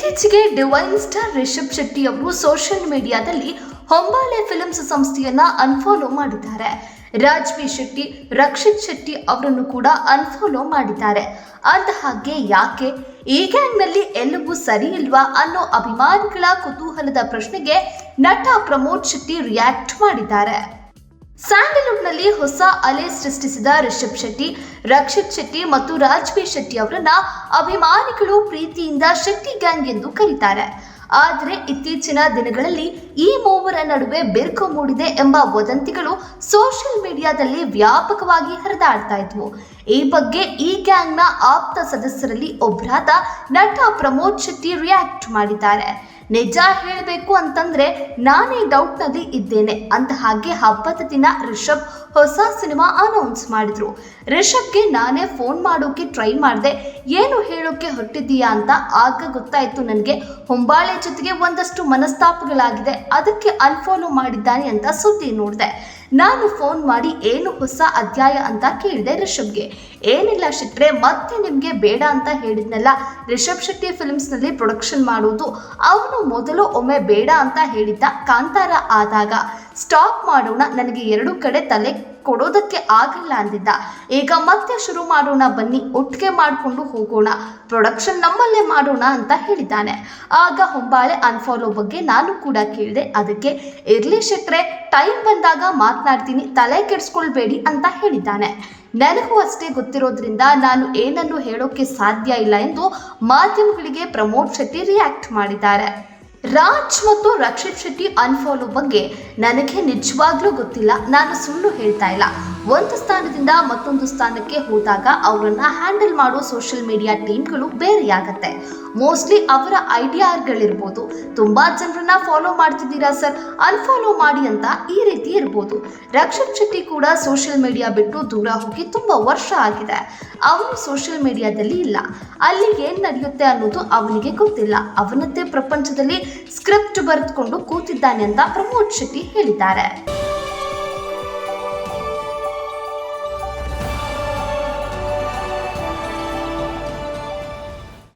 ಇತ್ತೀಚೆಗೆ divine star Rishabh Shetty ಅವರು social ಮೀಡಿಯಾದಲ್ಲಿ ಹೊಂಬಾಳೆ ಫಿಲ್ಮ್ಸ್ ಸಂಸ್ಥೆಯನ್ನ ಅನ್ಫಾಲೋ ಮಾಡಿದ್ದಾರೆ. ರಾಜ್ಬಿ ಶೆಟ್ಟಿ, ರಕ್ಷಿತ್ ಶೆಟ್ಟಿ ಅವರನ್ನು ಕೂಡ ಅನ್ಫಾಲೋ ಮಾಡಿದ್ದಾರೆ. ಅಂದ ಹಾಗೆ ಯಾಕೆ, ಈ ಗ್ಯಾಂಗ್ನಲ್ಲಿ ಎಲ್ಲವೂ ಸರಿ ಇಲ್ವಾ ಅನ್ನೋ ಅಭಿಮಾನಿಗಳ ಕುತೂಹಲದ ಪ್ರಶ್ನೆಗೆ ನಟ ಪ್ರಮೋದ್ ಶೆಟ್ಟಿ ರಿಯಾಕ್ಟ್ ಮಾಡಿದ್ದಾರೆ. ಸ್ಯಾಂಡಲ್ವುಡ್ನಲ್ಲಿ ಹೊಸ ಅಲೆ ಸೃಷ್ಟಿಸಿದ ರಿಷಬ್ ಶೆಟ್ಟಿ, ರಕ್ಷಿತ್ ಶೆಟ್ಟಿ ಮತ್ತು ರಾಜ್ಬಿ ಶೆಟ್ಟಿ ಅವರನ್ನ ಅಭಿಮಾನಿಗಳು ಪ್ರೀತಿಯಿಂದ ಶೆಟ್ಟಿ ಗ್ಯಾಂಗ್ ಎಂದು ಕರೀತಾರೆ. ಆದರೆ ಇತ್ತೀಚಿನ ದಿನಗಳಲ್ಲಿ ಈ ಮೂವರ ನಡುವೆ ಬಿರುಕು ಮೂಡಿದೆ ಎಂಬ ವದಂತಿಗಳು ಸೋಷಿಯಲ್ ಮೀಡಿಯಾದಲ್ಲಿ ವ್ಯಾಪಕವಾಗಿ ಹರಿದಾಡ್ತಾ ಇದ್ವು. ಈ ಬಗ್ಗೆ ಈ ಗ್ಯಾಂಗ್ನ ಆಪ್ತ ಸದಸ್ಯರಲ್ಲಿ ಒಬ್ಬರಾದ ನಟ ಪ್ರಮೋದ್ ಶೆಟ್ಟಿ ರಿಯಾಕ್ಟ್ ಮಾಡಿದ್ದಾರೆ. ನಿಜ ಹೇಳಬೇಕು ಅಂತಂದ್ರೆ ನಾನೇ ಡೌಟ್ನಲ್ಲಿ ಇದ್ದೇನೆ. ಅಂತ ಹಾಗೆ ಹಬ್ಬದ ದಿನ ರಿಷಬ್ ಹೊಸ ಸಿನಿಮಾ ಅನೌನ್ಸ್ ಮಾಡಿದ್ರು. ರಿಷಬ್ಗೆ ನಾನೇ ಫೋನ್ ಮಾಡೋಕೆ ಟ್ರೈ ಮಾಡಿದೆ, ಏನು ಹೇಳೋಕೆ ಹೊರಟಿದ್ದೀಯಾ ಅಂತ. ಆಗ ಗೊತ್ತಾಯ್ತು ನನಗೆ ಹೊಂಬಾಳೆ ಜೊತೆಗೆ ಒಂದಷ್ಟು ಮನಸ್ತಾಪಗಳಾಗಿದೆ, ಅದಕ್ಕೆ ಅನ್ಫಾಲೋ ಮಾಡಿದ್ದಾನೆ ಅಂತ ಸುದ್ದಿ ನೋಡಿದೆ. ನಾನು ಫೋನ್ ಮಾಡಿ ಏನು ಹೊಸ ಅಧ್ಯಾಯ ಅಂತ ಕೇಳಿದೆ ರಿಷಬ್ಗೆ. ಏನಿಲ್ಲ ಶೆಟ್ರೆ, ಮತ್ತೆ ನಿಮಗೆ ಬೇಡ ಅಂತ ಹೇಳಿದ್ನಲ್ಲ, ರಿಷಬ್ ಶೆಟ್ಟಿ ಫಿಲ್ಮ್ಸ್ನಲ್ಲಿ ಪ್ರೊಡಕ್ಷನ್ ಮಾಡೋದು. ಅವನು ಮೊದಲು ಒಮ್ಮೆ ಬೇಡ ಅಂತ ಹೇಳಿದ್ದ, ಕಾಂತಾರ ಆದಾಗ ಸ್ಟಾಪ್ ಮಾಡೋಣ, ನನಗೆ ಎರಡು ಕಡೆ ತಲೆ ಕೊಡೋದಕ್ಕೆ ಆಗಲ್ಲ ಅಂದಿದ್ದ. ಈಗ ಮತ್ತೆ ಶುರು ಮಾಡೋಣ ಬನ್ನಿ, ಒಟ್ಟಿಗೆ ಮಾಡಿಕೊಂಡು ಹೋಗೋಣ, ಪ್ರೊಡಕ್ಷನ್ ನಮ್ಮಲ್ಲೇ ಮಾಡೋಣ ಅಂತ ಹೇಳಿದ್ದಾನೆ. ಆಗ ಹೊಂಬಾಳೆ ಅನ್ಫಾಲೋ ಬಗ್ಗೆ ನಾನು ಕೂಡ ಕೇಳಿದೆ. ಅದಕ್ಕೆ ಇರ್ಲಿ ಶೆಟ್ರೆ, ಟೈಮ್ ಬಂದಾಗ ಮಾತನಾಡ್ತೀನಿ, ತಲೆ ಕೆಡಿಸ್ಕೊಳ್ಬೇಡಿ ಅಂತ ಹೇಳಿದ್ದಾನೆ. ನನಗೂ ಅಷ್ಟೇ ಗೊತ್ತಿರೋದ್ರಿಂದ ನಾನು ಏನನ್ನು ಹೇಳೋಕೆ ಸಾಧ್ಯ ಇಲ್ಲ ಎಂದು ಮಾಧ್ಯಮಗಳಿಗೆ ಪ್ರಮೋದ್ ಶೆಟ್ಟಿ ರಿಯಾಕ್ಟ್ ಮಾಡಿದ್ದಾರೆ. ರಾಜ್ ಮತ್ತು ರಕ್ಷಿತ್ ಶೆಟ್ಟಿ ಅನ್ಫಾಲೋ ಬಗ್ಗೆ ನನಗೆ ನಿಜವಾಗ್ಲೂ ಗೊತ್ತಿಲ್ಲ, ನಾನು ಸುಳ್ಳು ಹೇಳ್ತಾ ಇಲ್ಲ. ಒಂದು ಸ್ಥಾನದಿಂದ ಮತ್ತೊಂದು ಸ್ಥಾನಕ್ಕೆ ಹೋದಾಗ ಅವರನ್ನ ಹ್ಯಾಂಡಲ್ ಮಾಡೋ ಸೋಷಿಯಲ್ ಮೀಡಿಯಾ ಟೀಮ್ಗಳು ಬೇರೆಯಾಗತ್ತೆ. ಮೋಸ್ಟ್ಲಿ ಅವರ ಐಡಿಯಾಗಳಿರ್ಬೋದು. ತುಂಬಾ ಜನರನ್ನ ಫಾಲೋ ಮಾಡ್ತಿದ್ದೀರಾ ಸರ್, ಅನ್ಫಾಲೋ ಮಾಡಿ ಅಂತ ಈ ರೀತಿ ಇರ್ಬೋದು. ರಕ್ಷಿತ್ ಶೆಟ್ಟಿ ಕೂಡ ಸೋಷಿಯಲ್ ಮೀಡಿಯಾ ಬಿಟ್ಟು ದೂರ ಹೋಗಿ ತುಂಬಾ ವರ್ಷ ಆಗಿದೆ. ಅವನು ಸೋಷಿಯಲ್ ಮೀಡಿಯಾದಲ್ಲಿ ಇಲ್ಲ, ಅಲ್ಲಿ ಏನ್ ನಡೆಯುತ್ತೆ ಅನ್ನೋದು ಅವನಿಗೆ ಗೊತ್ತಿಲ್ಲ. ಅವನದ್ದೇ ಪ್ರಪಂಚದಲ್ಲಿ ಸ್ಕ್ರಿಪ್ಟ್ ಬರೆದುಕೊಂಡು ಕೂತಿದ್ದಾನೆ ಅಂತ ಪ್ರಮೋದ್ ಶೆಟ್ಟಿ ಹೇಳಿದ್ದಾರೆ.